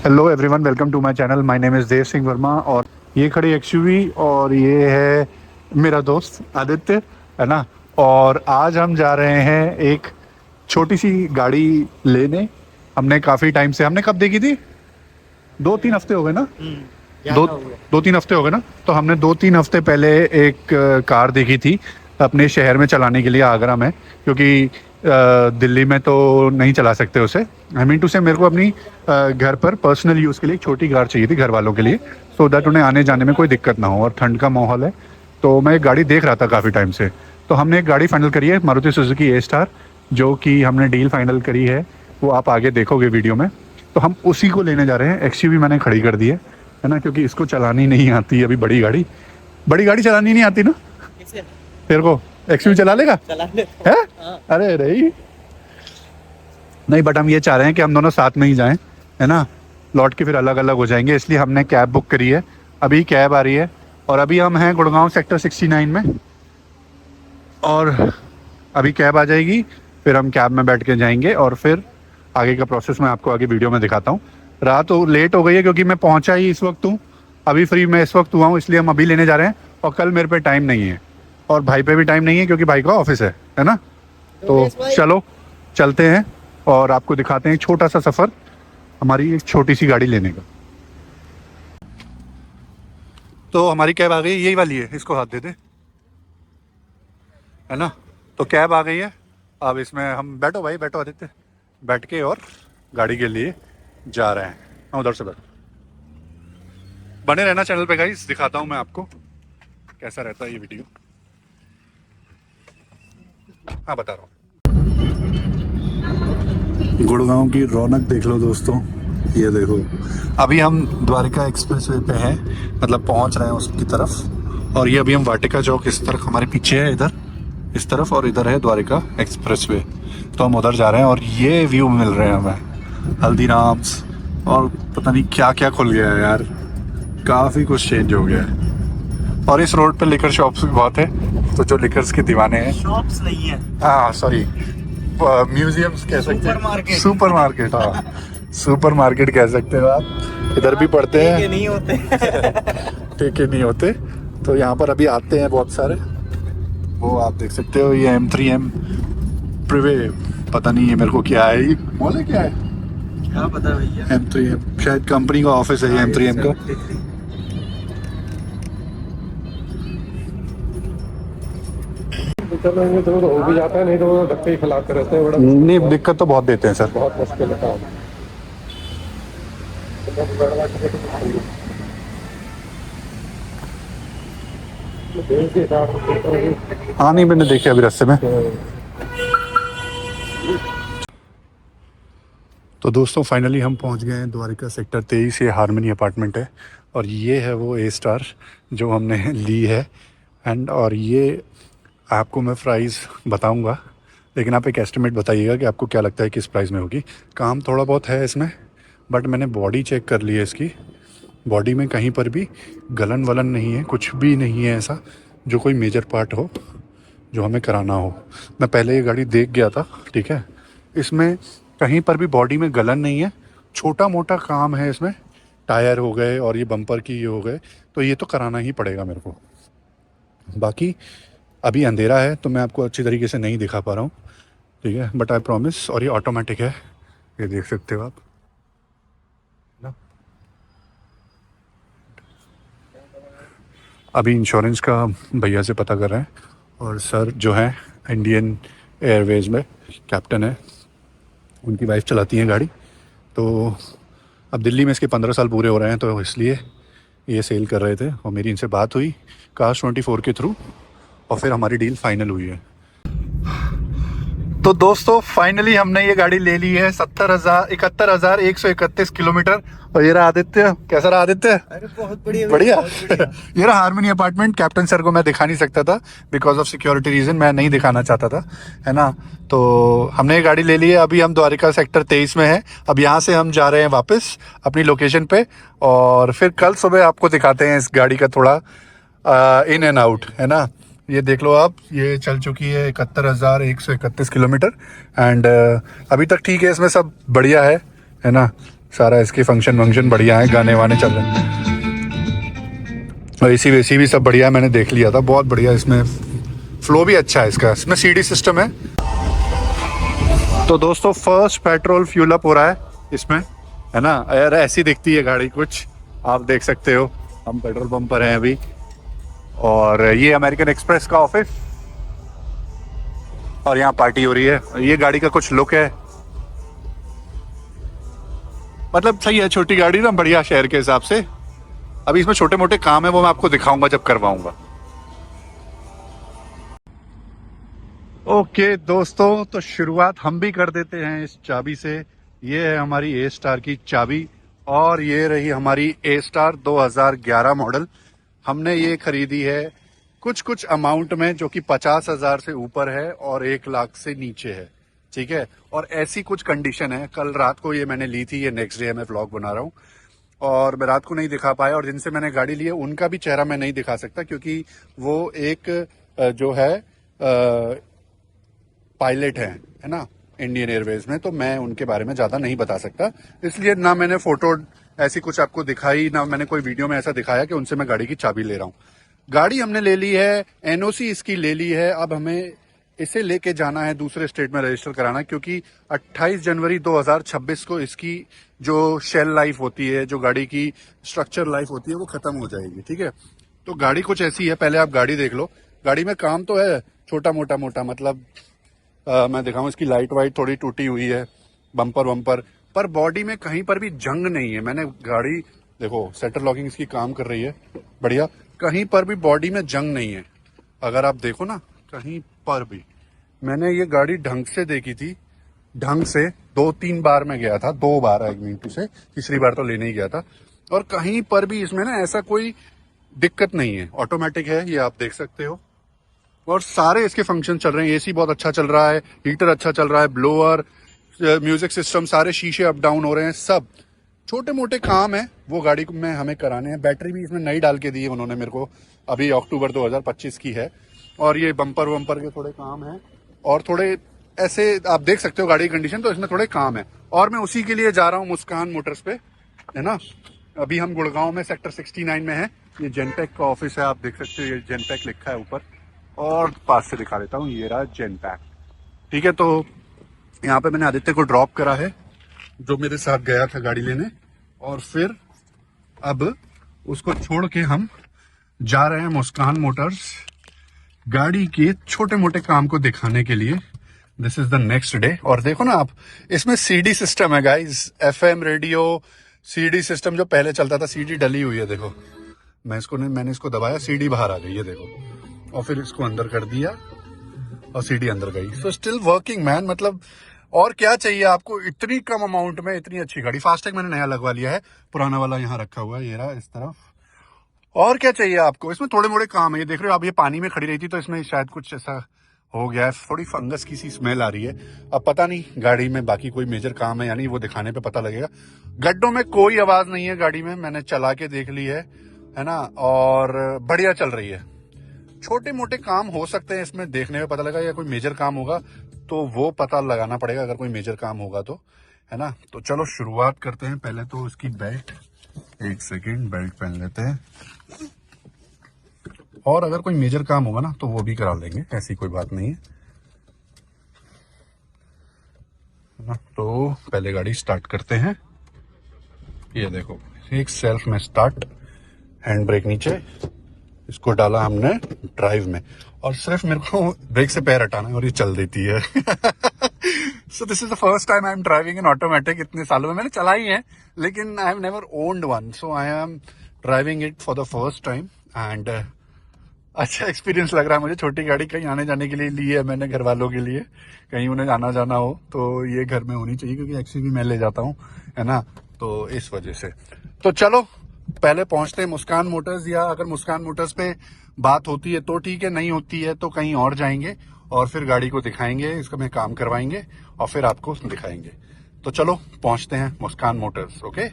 Hello everyone, welcome to my channel. My name is Dev Singh Verma और ये खड़ी एक्सयूवी और ये है मेरा दोस्त आदित्य, है ना। और आज हम जा रहे हैं एक छोटी सी गाड़ी लेने। हमने काफ़ी टाइम से, हमने कब देखी थी, 2-3 हफ्ते हो गए ना। दो ज्यादा हो गया। 2-3 हफ्ते हो गए ना। तो हमने 2-3 हफ्ते पहले एक कार देखी थी अपने शहर में चलाने के लिए, आगरा में, क्योंकि दिल्ली में तो नहीं चला सकते उसे। आई मीन टू से मेरे को अपनी घर पर पर्सनल यूज़ के लिए एक छोटी कार चाहिए थी घर वालों के लिए, सो दैट उन्हें आने जाने में कोई दिक्कत ना हो। और ठंड का माहौल है तो मैं एक गाड़ी देख रहा था काफ़ी टाइम से। तो हमने एक गाड़ी फाइनल करी है, मारुति सुजुकी ए स्टार, जो कि हमने डील फाइनल करी है, वो आप आगे देखोगे वीडियो में। तो हम उसी को लेने जा रहे हैं। एक्सयूवी मैंने खड़ी कर दी है ना, क्योंकि इसको चलानी नहीं आती अभी। बड़ी गाड़ी चलानी नहीं आती ना किसे? तेरे को? एक्सयूवी चला लेगा? चला ले। है? हाँ। अरे नहीं नहीं, बट हम ये चाह रहे हैं कि हम दोनों साथ में ही जाएं, है ना। लौट के फिर अलग अलग हो जाएंगे, इसलिए हमने कैब बुक करी है। अभी कैब आ रही है और अभी हम हैं गुड़गांव सेक्टर 69 में, और अभी कैब आ जाएगी, फिर हम कैब में बैठ के जाएंगे और फिर आगे का प्रोसेस मैं आपको आगे वीडियो में दिखाता हूँ। रात तो लेट हो गई है क्योंकि मैं पहुँचा ही इस वक्त हूँ, अभी फ्री मैं इस वक्त हुआ हूँ, इसलिए हम अभी लेने जा रहे हैं। और कल मेरे पे टाइम नहीं है और भाई पे भी टाइम नहीं है क्योंकि भाई का ऑफिस है ना। तो चलो चलते हैं और आपको दिखाते हैं एक छोटा सा सफ़र, हमारी एक छोटी सी गाड़ी लेने का। तो हमारी कैब आ गई, यही वाली है, इसको हाथ दे दे, है ना। तो कैब आ गई है, अब इसमें हम, बैठो भाई बैठो आदित्य, बैठ के और गाड़ी के लिए जा रहे हैं। हाँ, उधर से बैठो, बने रहना चैनल पे गाइस, दिखाता हूँ मैं आपको कैसा रहता है ये वीडियो। हाँ, बता रहा हूँ। गुड़गांव की रौनक देख लो दोस्तों, ये देखो। अभी हम द्वारिका एक्सप्रेसवे पे हैं, मतलब पहुंच रहे हैं उसकी तरफ। और ये अभी हम वाटिका चौक, इस तरफ हमारे पीछे है, इधर इस तरफ, और इधर है द्वारिका एक्सप्रेसवे। तो हम उधर जा रहे हैं और ये व्यू मिल रहे हैं हमें, हल्दीराम्स, और पता नहीं क्या क्या खुल गया है यार, काफ़ी कुछ चेंज हो गया है। और इस रोड पे लिकर शॉप्स भी बहुत है, तो जो लिकर्स के दीवाने हैं। शॉप्स नहीं है, हाँ सॉरी, म्यूजियम्स कह सकते हैं, सुपर मार्केट। हाँ, सुपर मार्केट कह सकते हो आप। इधर भी पढ़ते हैं, ठेके नहीं होते। ठेके नहीं होते। तो यहाँ पर अभी आते हैं बहुत सारे, वो आप देख सकते हो। ये M3M प्रिवे, पता नहीं ये मेरे को क्या है, ये मॉल है क्या है, क्या पता भैया। M3M शायद कंपनी का ऑफिस है ये M3M का। चलेंगे तो हो भी जाता है, नहीं तो वो धक्के ही खिलाते रहते हैं। बड़ा नहीं, दिक्कत तो बहुत देते हैं सर। बहुत मुश्किल है काम। हाँ नहीं, मैंने देखे अभी रास्ते में। तो दोस्तों फाइनली हम पहुंच गए हैं द्वारिका सेक्टर 23, ये हारमनी अपार्टमेंट है और ये है वो ए स्टार जो हमने ली है। एंड और ये आपको मैं प्राइस बताऊंगा, लेकिन आप एक एस्टिमेट बताइएगा कि आपको क्या लगता है किस प्राइस में होगी। काम थोड़ा बहुत है इसमें, बट मैंने बॉडी चेक कर ली है इसकी। बॉडी में कहीं पर भी गलन वलन नहीं है, कुछ भी नहीं है ऐसा जो कोई मेजर पार्ट हो जो हमें कराना हो। मैं पहले ये गाड़ी देख गया था, ठीक है, इसमें कहीं पर भी बॉडी में गलन नहीं है। छोटा मोटा काम है इसमें, टायर हो गए और ये बम्पर की ये हो गए, तो ये तो कराना ही पड़ेगा मेरे को। बाकी अभी अंधेरा है तो मैं आपको अच्छी तरीके से नहीं दिखा पा रहा हूँ, ठीक है, बट आई प्रॉमिस। और ये ऑटोमेटिक है, ये देख सकते हो आप ना। अभी इंश्योरेंस का भैया से पता कर रहे हैं, और सर जो हैं इंडियन एयरवेज़ में कैप्टन है, उनकी वाइफ चलाती हैं गाड़ी। तो अब दिल्ली में इसके 15 साल पूरे हो रहे हैं, तो इसलिए ये सेल कर रहे थे। और मेरी इनसे बात हुई Cars24 के थ्रू, और फिर हमारी डील फाइनल हुई है। तो दोस्तों फाइनली हमने ये गाड़ी ले ली है, 71,131 किलोमीटर। और ये रहा आदित्य, कैसा रहा आदित्य? अरे बहुत बढ़िया बढ़िया। ये रहा हारमनी अपार्टमेंट। कैप्टन सर को मैं दिखा नहीं सकता था बिकॉज ऑफ सिक्योरिटी रीजन, मैं नहीं दिखाना चाहता था, है ना। तो हमने ये गाड़ी ले ली है, अभी हम द्वारिका सेक्टर 23 में हैं। अब यहाँ से हम जा रहे हैं वापस अपनी लोकेशन पे, और फिर कल सुबह आपको दिखाते हैं इस गाड़ी का थोड़ा इन एंड आउट, है ना। ये देख लो आप, ये चल चुकी है 71,131 किलोमीटर। एंड अभी तक ठीक है, इसमें सब बढ़िया है ना। सारा इसके फंक्शन वंक्शन बढ़िया है, गाने वाने चल रहे हैं, और एसी वेसी भी सब बढ़िया है, मैंने देख लिया था, बहुत बढ़िया। इसमें फ्लो भी अच्छा है इसका, इसमें सीडी सिस्टम है। तो दोस्तों फर्स्ट पेट्रोल फ्यूल अप हो रहा है इसमें, है ना। यार ऐसी दिखती है गाड़ी कुछ, आप देख सकते हो। हम पेट्रोल पंप पर हैं अभी, और ये अमेरिकन एक्सप्रेस का ऑफिस, और यहाँ पार्टी हो रही है। ये गाड़ी का कुछ लुक है, मतलब सही है, छोटी गाड़ी ना, बढ़िया शहर के हिसाब से। अभी इसमें छोटे मोटे काम है, वो मैं आपको दिखाऊंगा जब करवाऊंगा। ओके दोस्तों, तो शुरुआत हम भी कर देते हैं इस चाबी से। ये है हमारी ए स्टार की चाबी, और ये रही हमारी ए स्टार 2011 मॉडल। हमने ये खरीदी है कुछ अमाउंट में, जो कि 50,000 से ऊपर है और 1 लाख से नीचे है, ठीक है। और ऐसी कुछ कंडीशन है, कल रात को ये मैंने ली थी, ये नेक्स्ट डे मैं व्लॉग बना रहा हूँ, और मैं रात को नहीं दिखा पाया। और जिनसे मैंने गाड़ी ली है उनका भी चेहरा मैं नहीं दिखा सकता, क्योंकि वो एक जो है पायलट है ना, इंडियन एयरवेज में, तो मैं उनके बारे में ज्यादा नहीं बता सकता। इसलिए ना मैंने फोटो ऐसी कुछ आपको दिखाई, ना मैंने कोई वीडियो में ऐसा दिखाया कि उनसे मैं गाड़ी की चाबी ले रहा हूँ। गाड़ी हमने ले ली है, एनओसी इसकी ले ली है। अब हमें इसे लेके जाना है दूसरे स्टेट में रजिस्टर कराना, क्योंकि 28 जनवरी 2026 को इसकी जो शेल लाइफ होती है, जो गाड़ी की स्ट्रक्चर लाइफ होती है, वो खत्म हो जाएगी, ठीक है। तो गाड़ी कुछ ऐसी है, पहले आप गाड़ी देख लो। गाड़ी में काम तो है छोटा मोटा, मतलब मैं दिखाऊं, इसकी लाइट वाइट थोड़ी टूटी हुई है, बम्पर वम्पर, पर बॉडी में कहीं पर भी जंग नहीं है। मैंने गाड़ी देखो, सेटर लॉकिंग इसकी काम कर रही है बढ़िया, कहीं पर भी बॉडी में जंग नहीं है। अगर आप देखो ना, कहीं पर भी, मैंने ये गाड़ी ढंग से देखी थी, ढंग से 2-3 बार मैं गया था, 2 बार एग्मीन से, तीसरी बार तो लेने ही गया था, और कहीं पर भी इसमें ना ऐसा कोई दिक्कत नहीं है। ऑटोमेटिक है, ये आप देख सकते हो, और सारे इसके फंक्शन चल रहे हैं। एसी बहुत अच्छा चल रहा है, हीटर अच्छा चल रहा है, ब्लोअर, म्यूजिक सिस्टम, सारे शीशे अप डाउन हो रहे हैं। सब छोटे मोटे काम है वो गाड़ी में हमें कराने हैं। बैटरी भी इसमें नई डाल के दी है उन्होंने मेरे को, अभी अक्टूबर 2025 की है। और ये बम्पर वम्पर के थोड़े काम है, और थोड़े ऐसे आप देख सकते हो गाड़ी की कंडीशन, तो इसमें थोड़े काम है। और मैं उसी के लिए जा रहा हूँ मुस्कान मोटर्स पे, है ना। अभी हम गुड़गांव में सेक्टर 69 में है। ये जेनपेक का ऑफिस है, आप देख सकते हो, ये जेनपेक लिखा है ऊपर, और पास से दिखा देता हूँ, ये रहा जेनपेक, ठीक है। तो यहाँ पे मैंने आदित्य को ड्रॉप करा है, जो मेरे साथ गया था गाड़ी लेने, और फिर अब उसको छोड़ के हम जा रहे हैं मुस्कान मोटर्स, गाड़ी के छोटे मोटे काम को दिखाने के लिए। This is the next day. और देखो ना आप, इसमें सीडी सिस्टम है guys, FM radio CD system, जो पहले चलता था, सीडी डली हुई है, देखो। मैंने इसको दबाया, सीडी बाहर आ गई है, देखो, और फिर इसको अंदर कर दिया और सीडी अंदर गई। सो स्टिल वर्किंग मैन, मतलब और क्या चाहिए आपको इतनी कम अमाउंट में इतनी अच्छी गाड़ी। फास्टैग मैंने नया लगवा लिया है, पुराना वाला यहाँ रखा हुआ है, ये रहा इस तरफ। और क्या चाहिए आपको, इसमें थोड़े मोड़े काम है। ये देख रहे हो आप, ये पानी में खड़ी रही थी, तो इसमें शायद कुछ ऐसा हो गया है, थोड़ी फंगस की सी स्मेल आ रही है। अब पता नहीं गाड़ी में बाकी कोई मेजर काम है, यानी वो दिखाने पे पता लगेगा। गड्ढों में कोई आवाज नहीं है गाड़ी में, मैंने चला के देख ली है ना, और बढ़िया चल रही है। छोटे मोटे काम हो सकते हैं इसमें, देखने में पता लगा, या कोई मेजर काम होगा तो वो पता लगाना पड़ेगा, अगर कोई मेजर काम होगा तो, है ना। तो चलो शुरुआत करते हैं। पहले तो इसकी बेल्ट, एक सेकेंड, बेल्ट पहन लेते हैं, और अगर कोई मेजर काम होगा ना तो वो भी करा लेंगे, ऐसी कोई बात नहीं है ना। तो पहले गाड़ी स्टार्ट करते हैं। ये देखो, एक सेल्फ में स्टार्ट, हैंड ब्रेक नीचे, इसको डाला हमने ड्राइव में, और सिर्फ मेरे को ब्रेक से पैर हटाना है और ये चल देती है। So this is the first time I am driving in automatic. इतने सालों में मैंने चलाई है, लेकिन I have never owned one, so I am driving it for the first time, and अच्छा एक्सपीरियंस लग रहा है मुझे। छोटी गाड़ी कहीं आने जाने के लिए ली है मैंने, घर वालों के लिए, कहीं उन्हें आना जाना हो तो ये घर में होनी चाहिए, क्योंकि एक्सी भी मैं ले जाता हूँ, है ना, तो इस वजह से। तो चलो पहले पहुंचते हैं मुस्कान मोटर्स, या अगर मुस्कान मोटर्स पे बात होती है तो ठीक है, नहीं होती है तो कहीं और जाएंगे, और फिर गाड़ी को दिखाएंगे, इसका में काम करवाएंगे, और फिर आपको दिखाएंगे। तो चलो पहुंचते हैं मुस्कान मोटर्स। ओके।